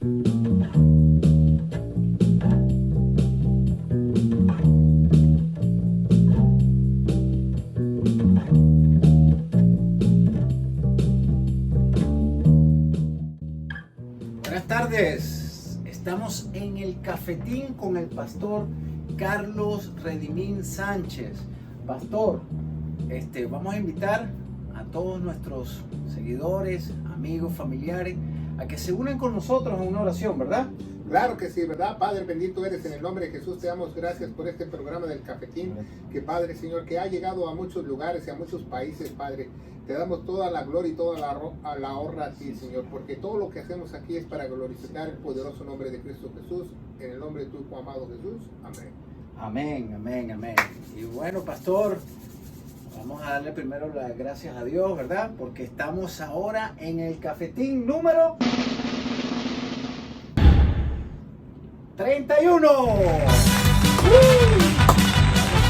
Buenas tardes, estamos en el cafetín con el pastor Carlos Redimín Sánchez. Pastor, vamos a invitar a todos nuestros seguidores, amigos, familiares, a que se unan con nosotros en una oración, ¿verdad? Claro que sí, ¿verdad? Padre, bendito eres en el nombre de Jesús. Te damos gracias por este programa del Cafetín, que Padre, Señor, que ha llegado a muchos lugares y a muchos países, Padre. Te damos toda la gloria y toda la honra a ti, Señor, porque todo lo que hacemos aquí es para glorificar el poderoso nombre de Cristo Jesús, en el nombre de tu Hijo amado Jesús. Amén. Amén, amén, amén. Y bueno, pastor, vamos a darle primero las gracias a Dios, ¿verdad? Porque estamos ahora en el cafetín número 31.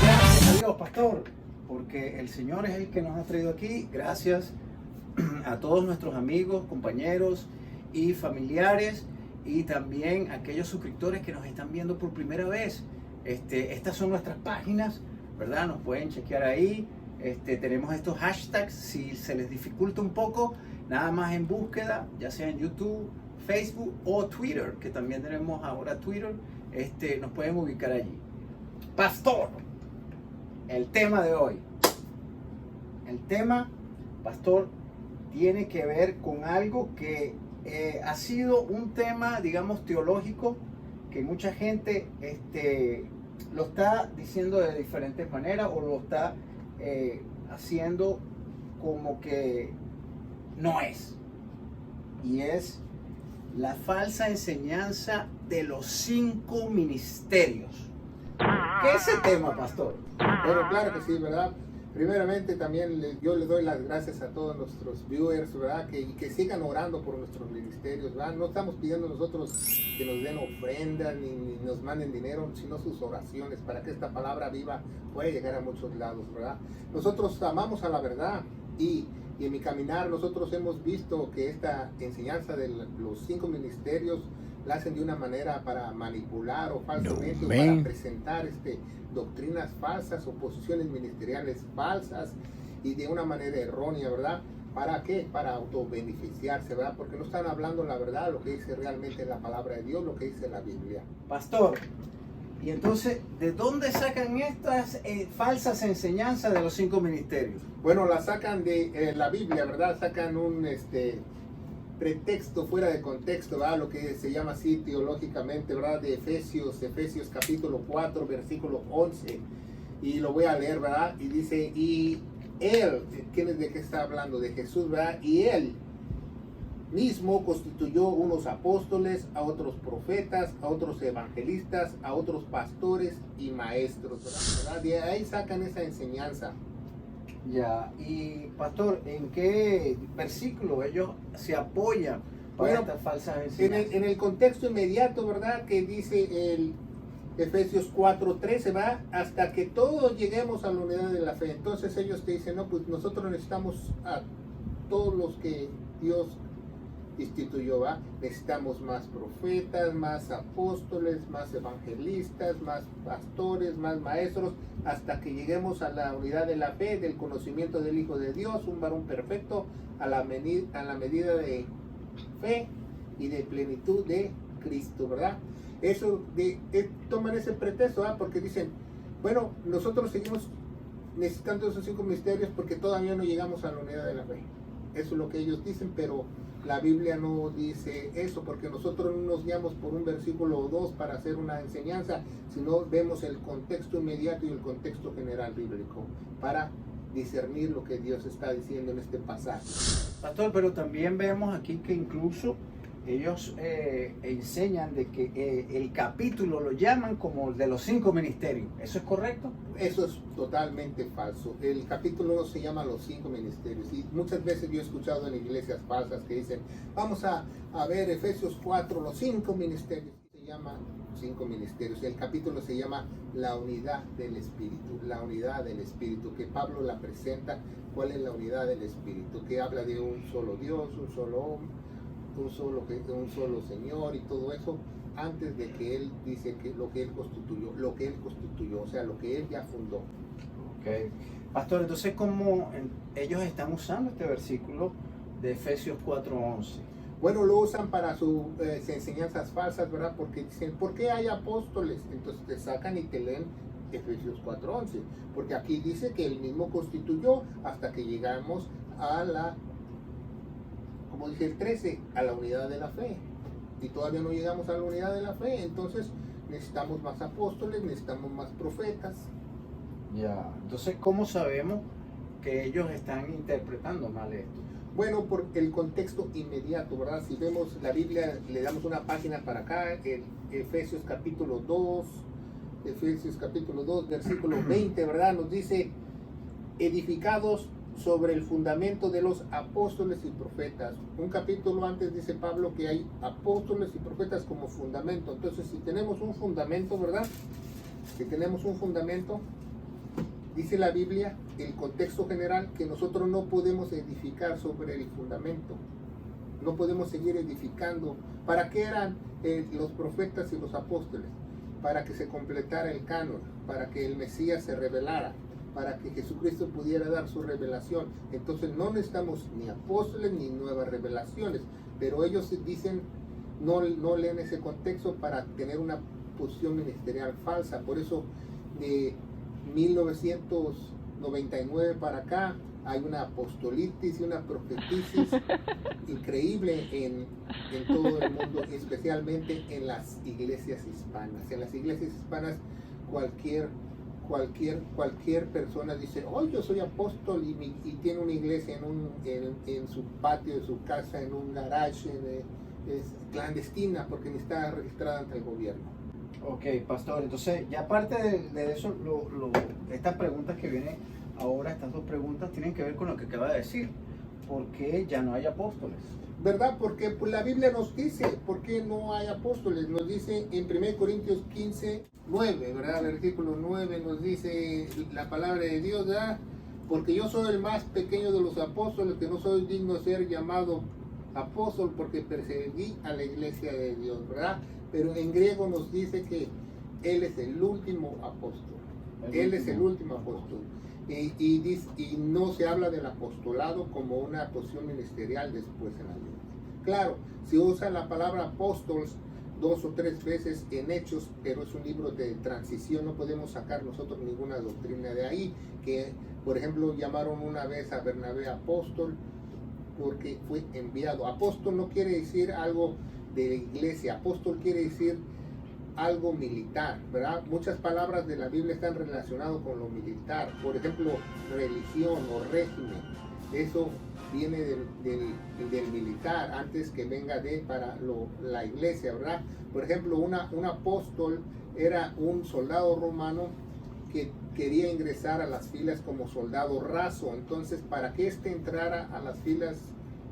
Gracias a Dios, pastor, porque el Señor es el que nos ha traído aquí. Gracias a todos nuestros amigos, compañeros y familiares, y también a aquellos suscriptores que nos están viendo por primera vez. Estas son nuestras páginas, ¿verdad? Nos pueden chequear ahí. Tenemos estos hashtags. Si se les dificulta un poco, nada más en búsqueda, ya sea en YouTube, Facebook o Twitter, que también tenemos ahora Twitter, nos pueden ubicar allí. Pastor, el tema de hoy. El tema, pastor, tiene que ver con algo que ha sido un tema, digamos, teológico, que mucha gente lo está diciendo de diferentes maneras o lo está haciendo como que no es. Y es la falsa enseñanza de los 5 ministerios. ¿Qué es ese tema, pastor? Bueno, claro que sí, ¿verdad? Primeramente también yo le doy las gracias a todos nuestros viewers, ¿verdad? Que sigan orando por nuestros ministerios, ¿verdad? No estamos pidiendo nosotros que nos den ofrendas ni nos manden dinero, sino sus oraciones para que esta palabra viva pueda llegar a muchos lados, ¿verdad? Nosotros amamos a la verdad y en mi caminar nosotros hemos visto que esta enseñanza de los 5 ministerios la hacen de una manera para manipular o falsamente, o para presentar doctrinas falsas o posiciones ministeriales falsas y de una manera errónea, ¿verdad? ¿Para qué? Para autobeneficiarse, ¿verdad? Porque no están hablando la verdad, lo que dice realmente la palabra de Dios, lo que dice la Biblia. Pastor, y entonces, ¿de dónde sacan estas falsas enseñanzas de los 5 ministerios? Bueno, la sacan de la Biblia, ¿verdad? Sacan un pretexto fuera de contexto, ¿verdad? Lo que se llama así teológicamente, ¿verdad? De Efesios capítulo 4, versículo 11. Y lo voy a leer, ¿verdad? Y dice, y él, ¿quién es de qué está hablando? De Jesús, ¿verdad? Y él mismo constituyó unos apóstoles, a otros profetas, a otros evangelistas, a otros pastores y maestros, ¿verdad? De ahí sacan esa enseñanza. Ya, y pastor, ¿en qué versículo ellos se apoyan para estas falsas enseñanzas? En el contexto inmediato, ¿verdad? Que dice el Efesios 4:13, va hasta que todos lleguemos a la unidad de la fe. Entonces ellos te dicen, no, pues nosotros necesitamos a todos los que Dios instituyó, ¿va? Necesitamos más profetas, más apóstoles, más evangelistas, más pastores, más maestros, hasta que lleguemos a la unidad de la fe, del conocimiento del Hijo de Dios, un varón perfecto, a la medida de fe y de plenitud de Cristo, ¿verdad? Eso toman ese pretexto, ¿va? Porque dicen, bueno, nosotros seguimos necesitando esos 5 misterios porque todavía no llegamos a la unidad de la fe. Eso es lo que ellos dicen, pero la Biblia no dice eso, porque nosotros no nos guiamos por un versículo o dos para hacer una enseñanza, sino vemos el contexto inmediato y el contexto general bíblico para discernir lo que Dios está diciendo en este pasaje. Pastor, pero también vemos aquí que incluso ellos enseñan de que el capítulo lo llaman como el de los 5 ministerios. ¿Eso es correcto? Eso es totalmente falso. El capítulo no se llama los 5 ministerios. Y muchas veces yo he escuchado en iglesias falsas que dicen, vamos a ver Efesios 4, los 5 ministerios. Se llama 5 ministerios. El capítulo se llama la unidad del Espíritu. La unidad del Espíritu, que Pablo la presenta. ¿Cuál es la unidad del Espíritu? Que habla de un solo Dios, un solo un solo Señor y todo eso, antes de que Él dice que lo que Él constituyó, o sea, lo que Él ya fundó. Okay. Pastor, entonces, ¿cómo ellos están usando este versículo de Efesios 4:11? Bueno, lo usan para sus enseñanzas falsas, ¿verdad? Porque dicen, ¿por qué hay apóstoles? Entonces te sacan y te leen Efesios 4:11, porque aquí dice que Él mismo constituyó hasta que llegamos a la, como dice el 13, a la unidad de la fe. Y todavía no llegamos a la unidad de la fe, entonces necesitamos más apóstoles, necesitamos más profetas. Ya, entonces, ¿cómo sabemos que ellos están interpretando mal esto? Bueno, por el contexto inmediato, ¿verdad? Si vemos la Biblia, le damos una página para acá, en Efesios capítulo 2, versículo 20, ¿verdad? Nos dice, edificados sobre el fundamento de los apóstoles y profetas. Un capítulo antes dice Pablo que hay apóstoles y profetas como fundamento. Entonces, si tenemos un fundamento, ¿verdad? Si tenemos un fundamento, dice la Biblia, el contexto general, que nosotros no podemos edificar sobre el fundamento. No podemos seguir edificando. ¿Para qué eran los profetas y los apóstoles? Para que se completara el canon, para que el Mesías se revelara, para que Jesucristo pudiera dar su revelación. Entonces no necesitamos ni apóstoles ni nuevas revelaciones, pero ellos dicen, no leen ese contexto para tener una posición ministerial falsa. Por eso de 1999 para acá hay una apostolitis y una profeticis increíble en todo el mundo, especialmente en las iglesias hispanas. En las iglesias hispanas cualquier persona dice, oh, yo soy apóstol y tiene una iglesia en su patio de su casa, en un garage, es clandestina porque ni está registrada ante el gobierno. Ok, pastor, entonces ya aparte de eso, estas preguntas que vienen ahora, estas dos preguntas tienen que ver con lo que acaba de decir. ¿Por qué ya no hay apóstoles? ¿Verdad? Porque pues, la Biblia nos dice, ¿por qué no hay apóstoles? Nos dice en 1 Corintios 15, 9, ¿verdad? Versículo 9 nos dice la palabra de Dios, ¿verdad? Porque yo soy el más pequeño de los apóstoles, que no soy digno de ser llamado apóstol porque perseguí a la iglesia de Dios, ¿verdad? Pero en griego nos dice que Él es el último apóstol. Él es el último apóstol. Y no se habla del apostolado como una posición ministerial después en la Biblia. Claro, se usa la palabra apóstoles 2 o 3 veces en Hechos, pero es un libro de transición, no podemos sacar nosotros ninguna doctrina de ahí. Que, por ejemplo, llamaron una vez a Bernabé apóstol porque fue enviado. Apóstol no quiere decir algo de la iglesia, apóstol quiere decir algo militar, ¿verdad? Muchas palabras de la Biblia están relacionadas con lo militar, por ejemplo, religión o régimen, eso viene del militar antes que venga para la iglesia, ¿verdad? Por ejemplo, un apóstol era un soldado romano que quería ingresar a las filas como soldado raso. Entonces, para que éste entrara a las filas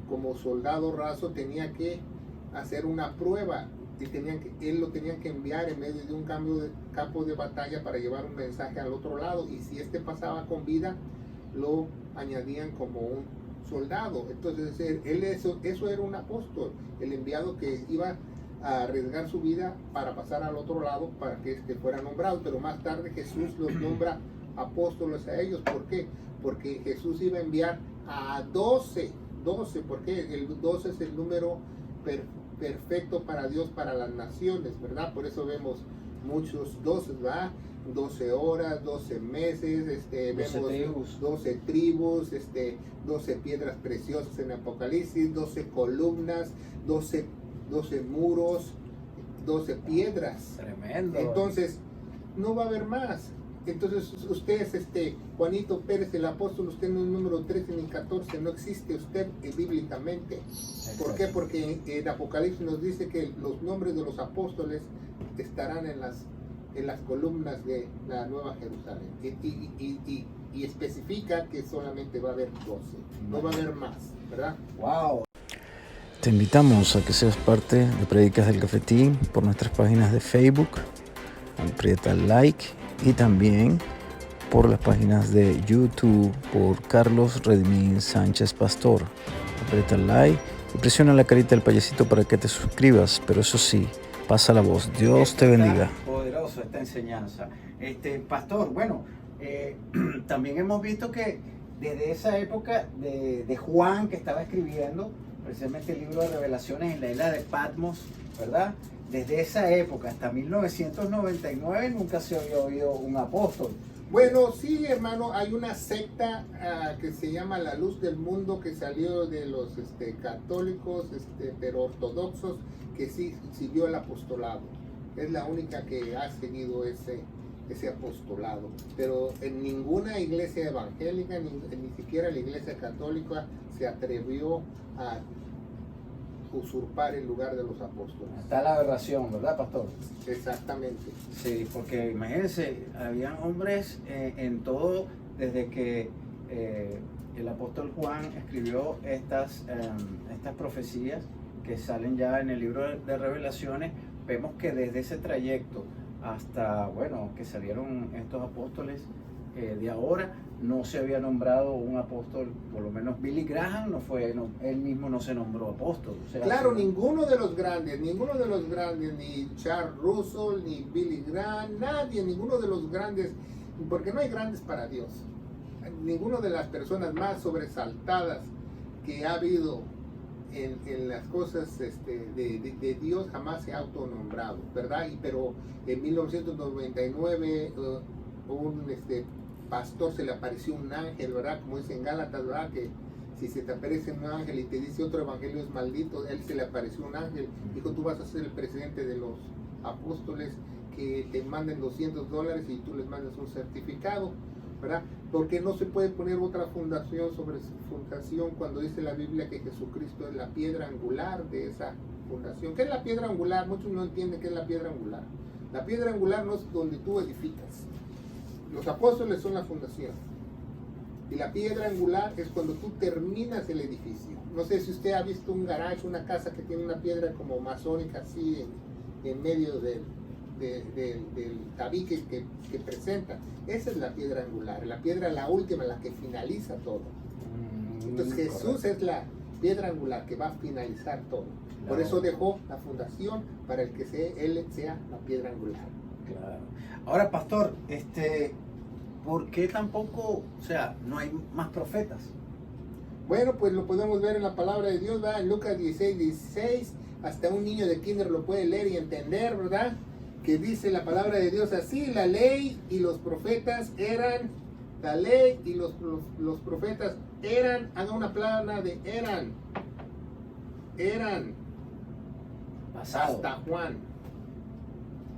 como soldado raso, tenía que hacer una prueba y él lo tenían que enviar en medio de un campo de batalla para llevar un mensaje al otro lado, y si este pasaba con vida, lo añadían como un soldado. Entonces, eso era un apóstol, el enviado que iba a arriesgar su vida para pasar al otro lado para que fuera nombrado. Pero más tarde Jesús los nombra apóstoles a ellos. ¿Por qué? Porque Jesús iba a enviar a 12, porque el 12 es el número perfecto para Dios, para las naciones, ¿verdad? Por eso vemos muchos 12, ¿verdad? 12 horas, 12 meses, vemos 12 tribus, 12 piedras preciosas en Apocalipsis, 12 columnas, 12 muros, 12 piedras. Tremendo. Entonces, no va a haber más. Entonces, usted es Juanito Pérez, el apóstol, usted no es número 13 ni 14, no existe usted bíblicamente. ¿Por qué? Porque en Apocalipsis nos dice que los nombres de los apóstoles estarán en las columnas de la Nueva Jerusalén. Y especifica que solamente va a haber 12, no va a haber más, ¿verdad? ¡Wow! Te invitamos a que seas parte de Prédicas del Cafetín por nuestras páginas de Facebook, aprieta like, y también por las páginas de YouTube por Carlos Redmín Sánchez Pastor. Aprieta like y presiona la carita del payasito para que te suscribas, pero eso sí, pasa la voz. Dios te bendiga. Está poderoso esta enseñanza. Pastor, bueno, también hemos visto que desde esa época de Juan, que estaba escribiendo precisamente el libro de Revelaciones en la isla de Patmos, ¿verdad? Desde esa época hasta 1999 nunca se había oído un apóstol. Bueno, sí, hermano, hay una secta que se llama La Luz del Mundo, que salió de los católicos, pero ortodoxos, que sí siguió el apostolado. Es la única que ha seguido ese apostolado. Pero en ninguna iglesia evangélica, ni siquiera la iglesia católica, se atrevió a usurpar el lugar de los apóstoles. Está la aberración, ¿verdad, pastor? Exactamente. Sí, porque imagínense, habían hombres en todo, desde que el apóstol Juan escribió estas profecías que salen ya en el libro de Revelaciones. Vemos que desde ese trayecto hasta, bueno, que salieron estos apóstoles de ahora, no se había nombrado un apóstol, por lo menos Billy Graham él mismo no se nombró apóstol. O sea, claro, ninguno de los grandes, ni Charles Russell, ni Billy Graham, ninguno de los grandes, porque no hay grandes para Dios. Ninguno de las personas más sobresaltadas que ha habido en las cosas de Dios jamás se ha autonombrado, ¿verdad? Pero en 1999 un pastor se le apareció un ángel, ¿verdad? Como dice en Gálatas, ¿verdad? Que si se te aparece un ángel y te dice otro evangelio es maldito, él se le apareció un ángel, dijo, tú vas a ser el presidente de los apóstoles, que te manden $200 y tú les mandas un certificado, ¿verdad? Porque no se puede poner otra fundación sobre su fundación cuando dice la Biblia que Jesucristo es la piedra angular de esa fundación. ¿Qué es la piedra angular? Muchos no entienden qué es la piedra angular. La piedra angular no es donde tú edificas. Los apóstoles son la fundación. Y la piedra angular es cuando tú terminas el edificio. No sé si usted ha visto un garage, una casa que tiene una piedra como masónica así en medio del tabique que presenta. Esa es la piedra angular, la piedra la última, la que finaliza todo. Entonces Jesús es la piedra angular que va a finalizar todo. Por eso dejó la fundación para el que él sea la piedra angular. Claro. Ahora, pastor, ¿por qué tampoco, o sea, no hay más profetas? Bueno, pues lo podemos ver en la palabra de Dios, ¿verdad? En Lucas 16, hasta un niño de kinder lo puede leer y entender, ¿verdad? Que dice la palabra de Dios así: la ley y los profetas eran, haga una plana de eran, Pasado. hasta Juan.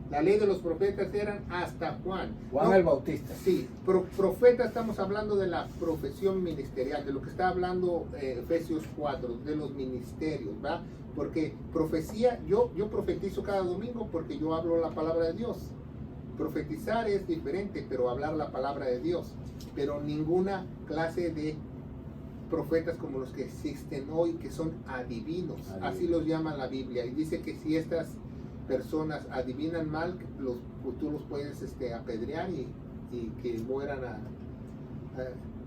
La ley de los profetas eran hasta Juan. Juan el Bautista. Sí, profeta, estamos hablando de la profesión ministerial, de lo que está hablando Efesios 4, de los ministerios, ¿verdad? Porque profecía, yo profetizo cada domingo porque yo hablo la palabra de Dios. Profetizar es diferente, pero hablar la palabra de Dios. Pero ninguna clase de profetas como los que existen hoy, que son adivinos, así los llama la Biblia. Y dice que si estas personas adivinan mal, tú los puedes apedrear y que mueran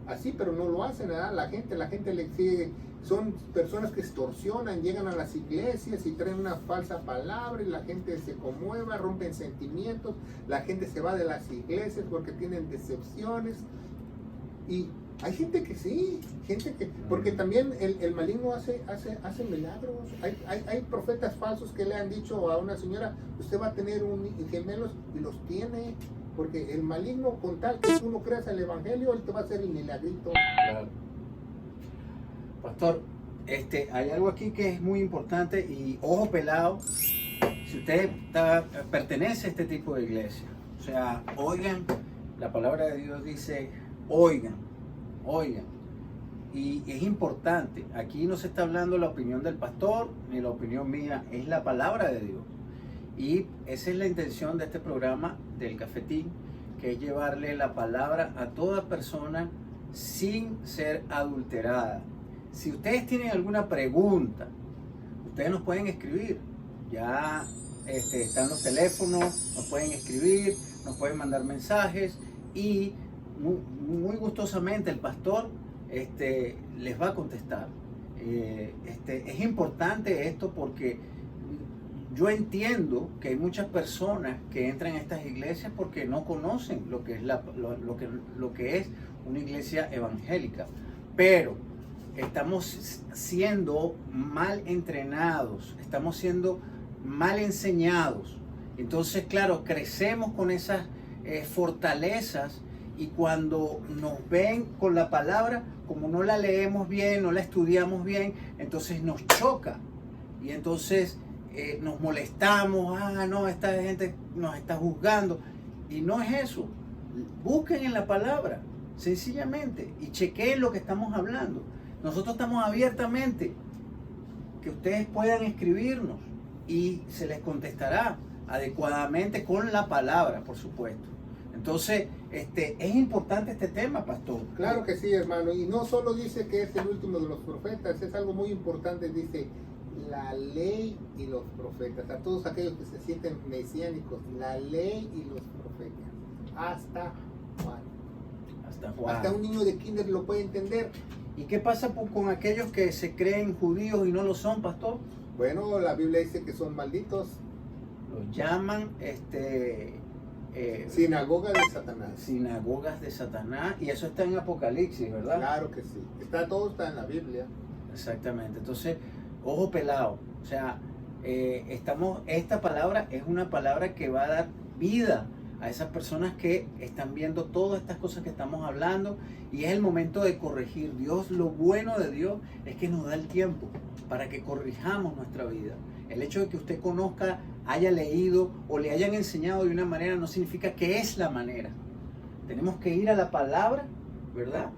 así, pero no lo hacen, ¿verdad? La gente le sigue. Son personas que extorsionan, llegan a las iglesias y traen una falsa palabra y la gente se conmueve, rompen sentimientos, la gente se va de las iglesias porque tienen decepciones. Y hay gente que sí, porque también el maligno hace milagros. Hay profetas falsos que le han dicho a una señora, usted va a tener gemelos, y los tiene, porque el maligno, con tal que tú no creas el evangelio, él te va a hacer el milagrito. Claro. Pastor, hay algo aquí que es muy importante, y ojo pelado, si usted pertenece a este tipo de iglesia, o sea, oigan, la palabra de Dios dice, oigan, y es importante, aquí no se está hablando la opinión del pastor, ni la opinión mía, es la palabra de Dios, y esa es la intención de este programa del Cafetín, que es llevarle la palabra a toda persona sin ser adulterada. Si ustedes tienen alguna pregunta, ustedes nos pueden escribir. Ya están los teléfonos, nos pueden escribir, nos pueden mandar mensajes y muy gustosamente el pastor les va a contestar. Es importante esto porque yo entiendo que hay muchas personas que entran a estas iglesias porque no conocen lo que es, lo que es una iglesia evangélica, pero estamos siendo mal entrenados, estamos siendo mal enseñados. Entonces, claro, crecemos con esas fortalezas, y cuando nos ven con la palabra, como no la leemos bien, no la estudiamos bien, entonces nos choca y entonces nos molestamos. No, esta gente nos está juzgando, y no es eso. Busquen en la palabra sencillamente y chequeen lo que estamos hablando. Nosotros estamos abiertamente, que ustedes puedan escribirnos y se les contestará adecuadamente con la palabra, por supuesto. Entonces, es importante este tema, pastor. Claro que sí, hermano. Y no solo dice que es el último de los profetas, es algo muy importante. Dice la ley y los profetas. A todos aquellos que se sienten mesiánicos, la ley y los profetas. Hasta Juan. Hasta Juan. Hasta un niño de kinder lo puede entender. ¿Y qué pasa con aquellos que se creen judíos y no lo son, pastor? Bueno, la Biblia dice que son malditos. Los llaman sinagoga de Satanás. Sinagogas de Satanás, y eso está en Apocalipsis, ¿verdad? Claro que sí. Todo está en la Biblia. Exactamente. Entonces, ojo pelado. O sea, esta palabra es una palabra que va a dar vida a esas personas que están viendo todas estas cosas que estamos hablando, y es el momento de corregir. Dios, lo bueno de Dios es que nos da el tiempo para que corrijamos nuestra vida. El hecho de que usted conozca, haya leído o le hayan enseñado de una manera no significa que es la manera. Tenemos que ir a la palabra, ¿verdad?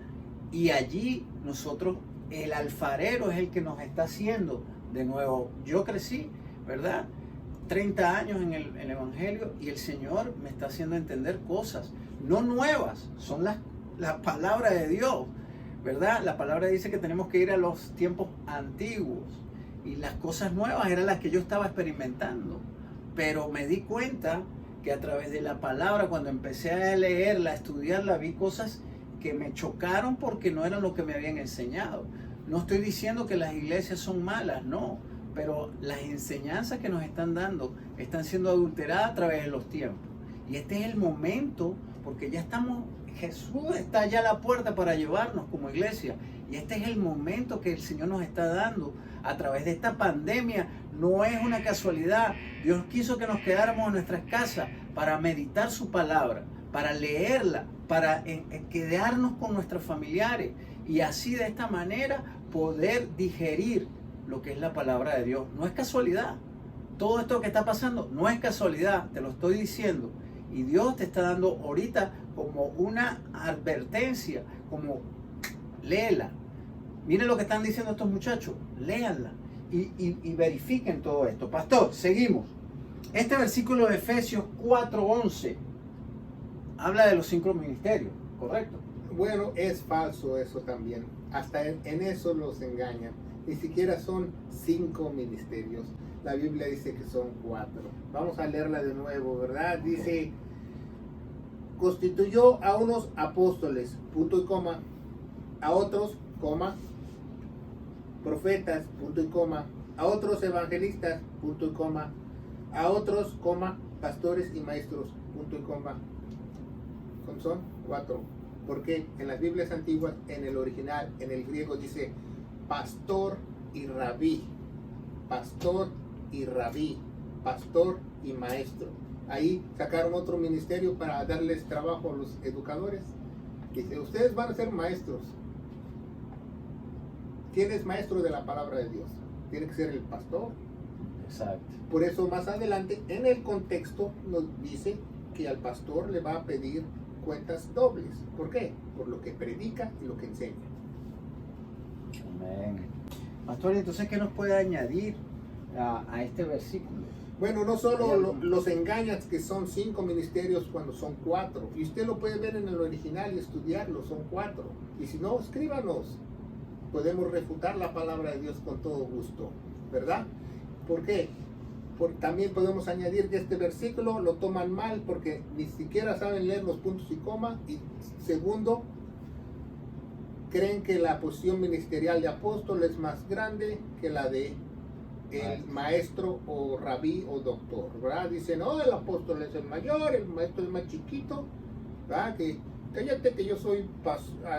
Y allí nosotros, el alfarero es el que nos está haciendo de nuevo. Yo crecí, ¿verdad? 30 años en el Evangelio, y el Señor me está haciendo entender cosas, no nuevas, son la palabra de Dios, ¿verdad? La palabra dice que tenemos que ir a los tiempos antiguos, y las cosas nuevas eran las que yo estaba experimentando, pero me di cuenta que a través de la palabra, cuando empecé a leerla, a estudiarla, vi cosas que me chocaron porque no eran lo que me habían enseñado. No estoy diciendo que las iglesias son malas, no, pero las enseñanzas que nos están dando están siendo adulteradas a través de los tiempos. Y este es el momento, porque ya Jesús está ya a la puerta para llevarnos como iglesia. Y este es el momento que el Señor nos está dando a través de esta pandemia. No es una casualidad. Dios quiso que nos quedáramos en nuestras casas para meditar su palabra, para leerla, para quedarnos con nuestros familiares, y así de esta manera poder digerir lo que es la palabra de Dios. No es casualidad. Todo esto que está pasando no es casualidad, te lo estoy diciendo. Y Dios te está dando ahorita como una advertencia, como léela. Miren lo que están diciendo estos muchachos, léanla y verifiquen todo esto. Pastor, seguimos. Este versículo de Efesios 4:11 habla de los 5 ministerios, ¿correcto? Bueno, es falso eso también. Hasta en eso los engañan. Ni siquiera son 5 ministerios. La Biblia dice que son 4. Vamos a leerla de nuevo, ¿verdad? Dice, constituyó a unos apóstoles, punto y coma, a otros, coma, profetas, punto y coma, a otros evangelistas, punto y coma, a otros, coma, pastores y maestros, punto y coma. Son 4. Porque en las Biblias antiguas, en el original, en el griego dice pastor y rabí, pastor y rabí, pastor y maestro. Ahí sacaron otro ministerio para darles trabajo a los educadores. Dice, ustedes van a ser maestros. ¿Quién es maestro de la palabra de Dios? Tiene que ser el pastor. Exacto. Por eso más adelante en el contexto nos dice que al pastor le va a pedir cuentas dobles. ¿Por qué? Por lo que predica y lo que enseña. Amén. Pastor, entonces, ¿qué nos puede añadir a este versículo? Bueno, no solo los engañan que son 5 ministerios cuando son 4. Y usted lo puede ver en el original y estudiarlo, son 4. Y si no, escríbanos. Podemos refutar la palabra de Dios con todo gusto, ¿verdad? ¿Por qué? Porque también podemos añadir que este versículo lo toman mal porque ni siquiera saben leer los puntos y coma. Y segundo, creen que la posición ministerial de apóstol es más grande que la de el maestro o rabí o doctor, ¿verdad? Dicen, no, el apóstol es el mayor, el maestro es más chiquito, ¿verdad? Que cállate que yo soy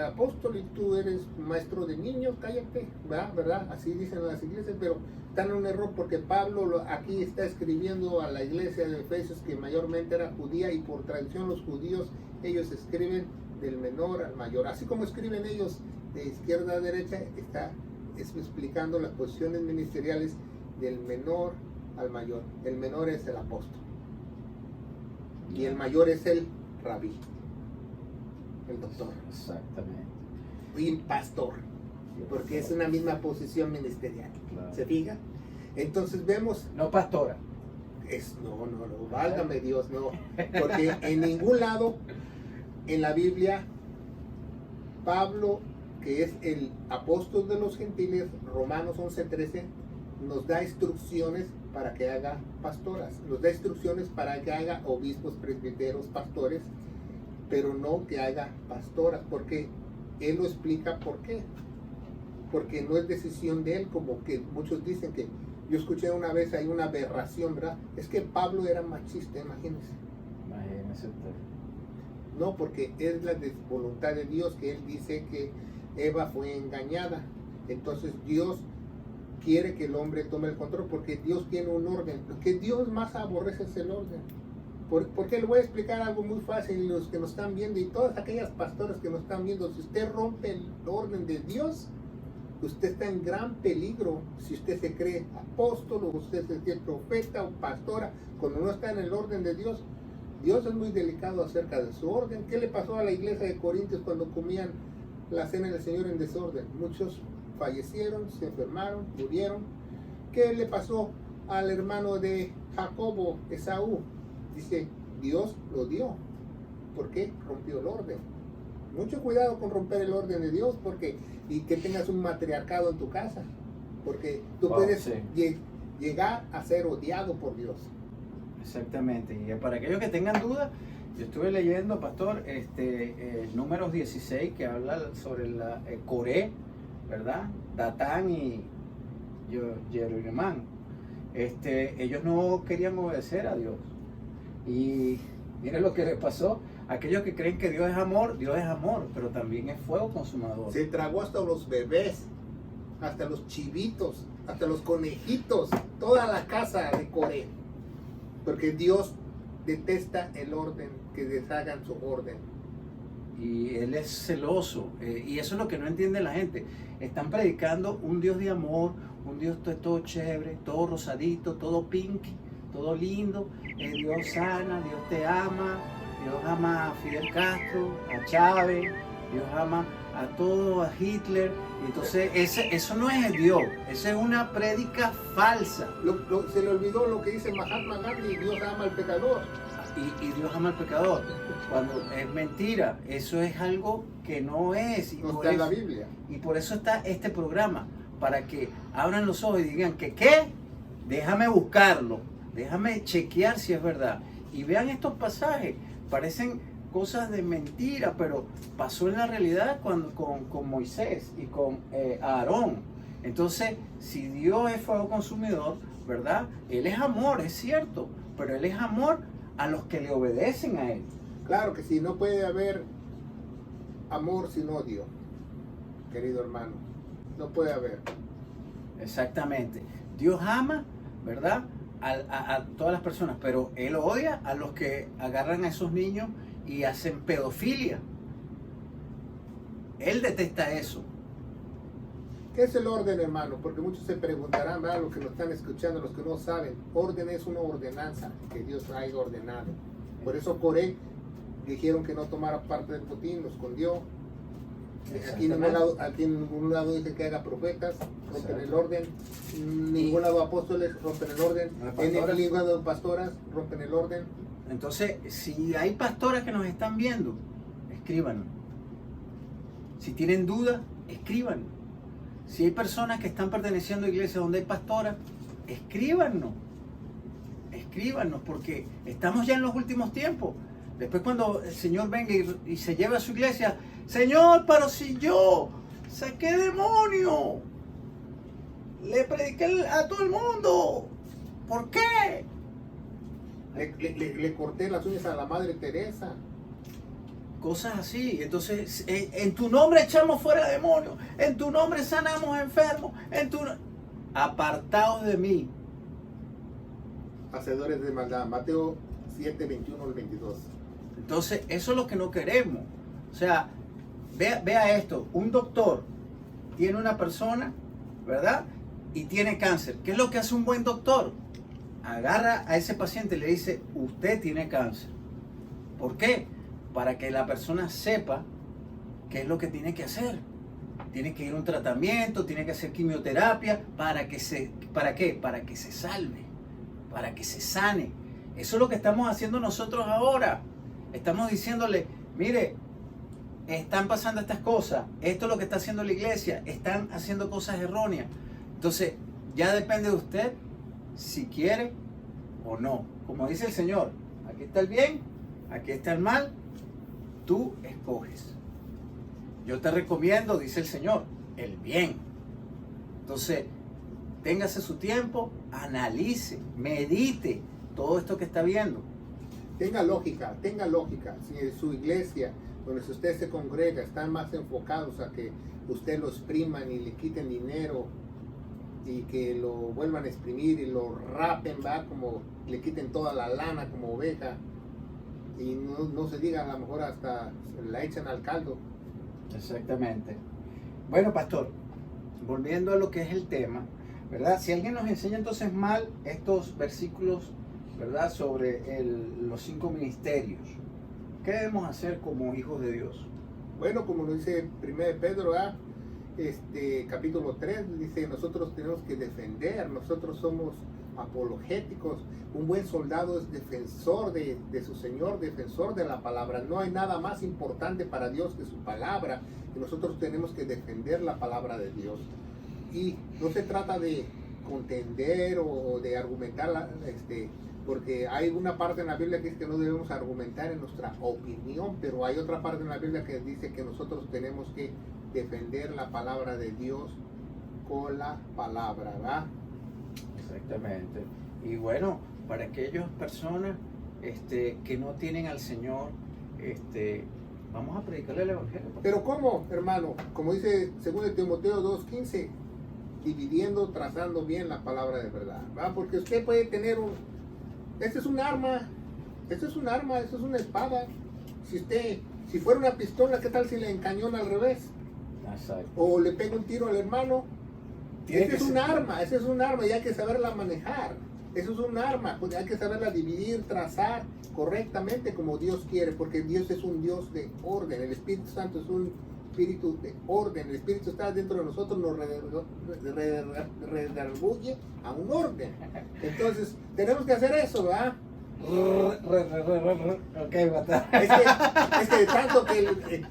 apóstol y tú eres maestro de niños, cállate, ¿verdad? Así dicen las iglesias, pero están en un error porque Pablo aquí está escribiendo a la iglesia de Efesios, que mayormente era judía, y por tradición los judíos, ellos escriben del menor al mayor, así como escriben ellos de izquierda a derecha, está explicando las posiciones ministeriales del menor al mayor. El menor es el apóstol y el mayor es el rabí, el doctor. Exactamente. Y pastor, porque es una misma posición ministerial. Claro. ¿Se fija? Entonces vemos, No pastora. no, válgame Dios, no, porque en ningún lado en la Biblia Pablo, que es el apóstol de los gentiles, Romanos 11:13, nos da instrucciones para que haga pastoras, nos da instrucciones para que haga obispos, presbiteros, pastores, pero no que haga pastoras, porque él lo explica por qué. Porque no es decisión de él, como que muchos dicen que, yo escuché una vez, hay una aberración, ¿verdad? Es que Pablo era machista, imagínense. Imagínese usted. No, porque es la voluntad de Dios, que él dice que Eva fue engañada. Entonces Dios quiere que el hombre tome el control, porque Dios tiene un orden. Lo que Dios más aborrece es el orden. Porque le voy a explicar algo muy fácil, los que nos están viendo y todas aquellas pastoras que nos están viendo. Si usted rompe el orden de Dios, usted está en gran peligro. Si usted se cree apóstol, o usted se cree profeta o pastora, cuando no está en el orden de Dios, Dios es muy delicado acerca de su orden. ¿Qué le pasó a la iglesia de Corintios cuando comían la cena del Señor en desorden? Muchos fallecieron, se enfermaron, murieron. ¿Qué le pasó al hermano de Jacobo, Esaú? Dice, Dios lo dio. ¿Por qué? Rompió el orden. Mucho cuidado con romper el orden de Dios, porque y que tengas un matriarcado en tu casa, porque tú puedes llegar a ser odiado por Dios. Exactamente. Y para aquellos que tengan dudas, yo estuve leyendo, pastor, Números 16, que habla sobre la Coré, ¿verdad? Datán y Jeroboam. Ellos no querían obedecer a Dios. Y miren lo que les pasó. Aquellos que creen que Dios es amor, pero también es fuego consumador. Se tragó hasta los bebés, hasta los chivitos, hasta los conejitos, toda la casa de Coré. Porque Dios detesta el orden, que deshagan su orden. Y Él es celoso. Y eso es lo que no entiende la gente. Están predicando un Dios de amor, un Dios todo chévere, todo rosadito, todo pink, todo lindo. Dios sana, Dios te ama. Dios ama a Fidel Castro, a Chávez, Dios ama a todo, a Hitler. Entonces, eso no es Dios, esa es una prédica falsa. Se le olvidó lo que dice Mahatma Gandhi: Dios ama al pecador. Y Dios ama al pecador. Cuando es mentira, eso es algo que no es. No está en la Biblia. Y por eso está este programa, para que abran los ojos y digan que ¿qué? Déjame buscarlo, déjame chequear si es verdad. Y vean estos pasajes. Parecen cosas de mentira, pero pasó en la realidad con Moisés y con Aarón. Entonces, si Dios es fuego consumidor, ¿verdad? Él es amor, es cierto, pero Él es amor a los que le obedecen a Él. Claro que sí, no puede haber amor sin odio, querido hermano. No puede haber. Exactamente. Dios ama, ¿verdad?, a todas las personas, pero Él odia a los que agarran a esos niños y hacen pedofilia. Él detesta eso. ¿Qué es el orden, hermano? Porque muchos se preguntarán, ¿verdad? Los que nos están escuchando, los que no saben. Orden es una ordenanza que Dios ha ordenado. Por eso Coré dijeron que no tomara parte del botín, lo escondió. Aquí en ningún lado dice que haga profetas, rompen el orden. En ningún lado apóstoles, rompen el orden. En ningún lado pastoras, rompen el orden. Entonces, si hay pastoras que nos están viendo, escríbanos. Si tienen dudas, escríbanos. Si hay personas que están perteneciendo a iglesias donde hay pastoras, escríbanos. Escríbanos, porque estamos ya en los últimos tiempos. Después, cuando el Señor venga y se lleve a su iglesia, Señor, pero si yo saqué demonio, le prediqué a todo el mundo. ¿Por qué? Le corté las uñas a la Madre Teresa. Cosas así. Entonces, en tu nombre echamos fuera demonios, en tu nombre sanamos enfermos, apartaos de mí. Hacedores de maldad. Mateo 7, 21 al 22. Entonces, eso es lo que no queremos. O sea, vea esto, un doctor tiene una persona, ¿verdad? Y tiene cáncer. ¿Qué es lo que hace un buen doctor? Agarra a ese paciente y le dice, usted tiene cáncer. ¿Por qué? Para que la persona sepa qué es lo que tiene que hacer. Tiene que ir a un tratamiento, tiene que hacer quimioterapia, ¿para qué? Para que se salve, para que se sane. Eso es lo que estamos haciendo nosotros ahora. Estamos diciéndole, mire, están pasando estas cosas, esto es lo que está haciendo la iglesia, están haciendo cosas erróneas. Entonces, ya depende de usted si quiere o no. Como dice el Señor, aquí está el bien, aquí está el mal, tú escoges. Yo te recomiendo, dice el Señor, el bien. Entonces, téngase su tiempo, analice, medite todo esto que está viendo. Tenga lógica. Si su iglesia, donde usted se congrega, están más enfocados a que usted lo expriman y le quiten dinero y que lo vuelvan a exprimir y lo rapen, ¿va? Como le quiten toda la lana como oveja y no se diga, a lo mejor hasta la echan al caldo. Exactamente. Bueno, pastor, volviendo a lo que es el tema, ¿verdad? Si alguien nos enseña entonces mal estos versículos, ¿verdad? Sobre los 5 ministerios, ¿qué debemos hacer como hijos de Dios? Bueno, como lo dice 1 Pedro, capítulo 3, dice, nosotros tenemos que defender, nosotros somos apologéticos. Un buen soldado es defensor de su Señor, defensor de la palabra. No hay nada más importante para Dios que su palabra, y nosotros tenemos que defender la palabra de Dios. Y no se trata de contender o de argumentar, porque hay una parte en la Biblia que dice que no debemos argumentar en nuestra opinión, pero hay otra parte en la Biblia que dice que nosotros tenemos que defender la palabra de Dios con la palabra, ¿verdad? Exactamente. Y bueno, para aquellas personas que no tienen al Señor, vamos a predicarle el Evangelio. Pero ¿cómo, hermano? Como dice 2 Timoteo 2:15, dividiendo, trazando bien la palabra de verdad, ¿verdad? Porque usted puede tener este es un arma, esto es una espada. Si fuera una pistola, ¿qué tal si le encañona al revés? Exacto. O le pega un tiro al hermano. Ese es un arma y hay que saberla manejar. Eso es un arma, pues hay que saberla dividir, trazar correctamente como Dios quiere, porque Dios es un Dios de orden. El Espíritu Santo es un espíritu de orden. El Espíritu está dentro de nosotros, nos redarguye a un orden. Entonces, tenemos que hacer eso, ¿verdad? Ok, bata. Es que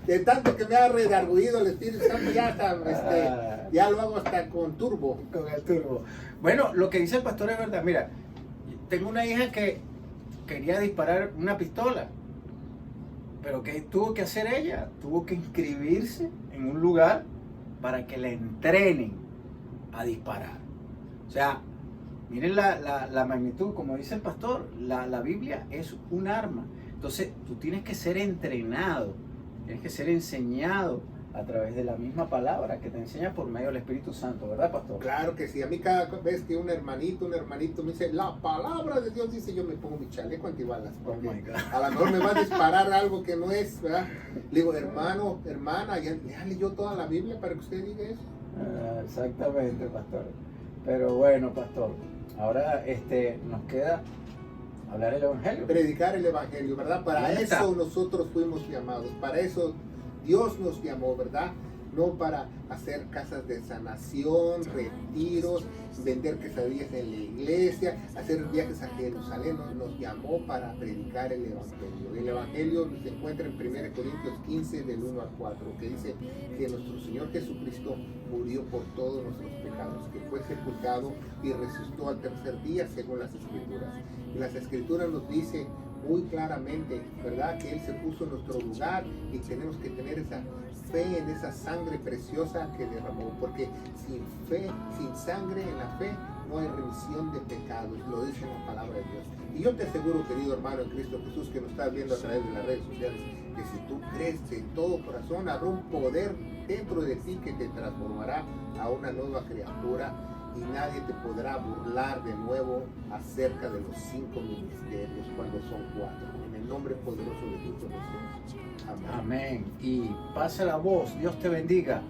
de tanto que me ha redarguido el Espíritu Santo, ya lo hago hasta con turbo. Con el turbo. Bueno, lo que dice el pastor es verdad. Mira, tengo una hija que quería disparar una pistola. Pero ¿qué tuvo que hacer ella? Tuvo que inscribirse en un lugar para que le entrenen a disparar. O sea, miren la magnitud, como dice el pastor, la Biblia es un arma. Entonces, tú tienes que ser entrenado, tienes que ser enseñado a través de la misma palabra que te enseña por medio del Espíritu Santo, ¿verdad, pastor? Claro que sí. A mí cada vez que un hermanito me dice, la palabra de Dios dice, yo me pongo mi chaleco antibalas. Porque a lo mejor me va a disparar algo que no es, ¿verdad? Le digo, hermano, hermana, ya leyó toda la Biblia para que usted diga eso. Exactamente, pastor. Pero bueno, pastor, ahora nos queda hablar el Evangelio. Predicar el Evangelio, ¿verdad? Para eso nosotros fuimos llamados, para eso Dios nos llamó, ¿verdad? No para hacer casas de sanación, retiros, vender quesadillas en la iglesia, hacer viajes a Jerusalén. Nos llamó para predicar el Evangelio. El Evangelio se encuentra en 1 Corintios 15, del 1 al 4, que dice que nuestro Señor Jesucristo murió por todos nuestros pecados, que fue sepultado y resucitó al tercer día según las Escrituras. Y las Escrituras nos dicen muy claramente, ¿verdad?, que Él se puso en nuestro lugar y tenemos que tener esa fe en esa sangre preciosa que derramó, porque sin fe, sin sangre en la fe, no hay remisión de pecados, lo dice la palabra de Dios. Y yo te aseguro, querido hermano en Cristo Jesús, que nos estás viendo a través de las redes sociales, que si tú crees de todo corazón, habrá un poder dentro de ti que te transformará a una nueva criatura, y nadie te podrá burlar de nuevo acerca de los 5 ministerios cuando son 4. En el nombre poderoso de Cristo Jesús. Amén. Amén. Y pasa la voz. Dios te bendiga.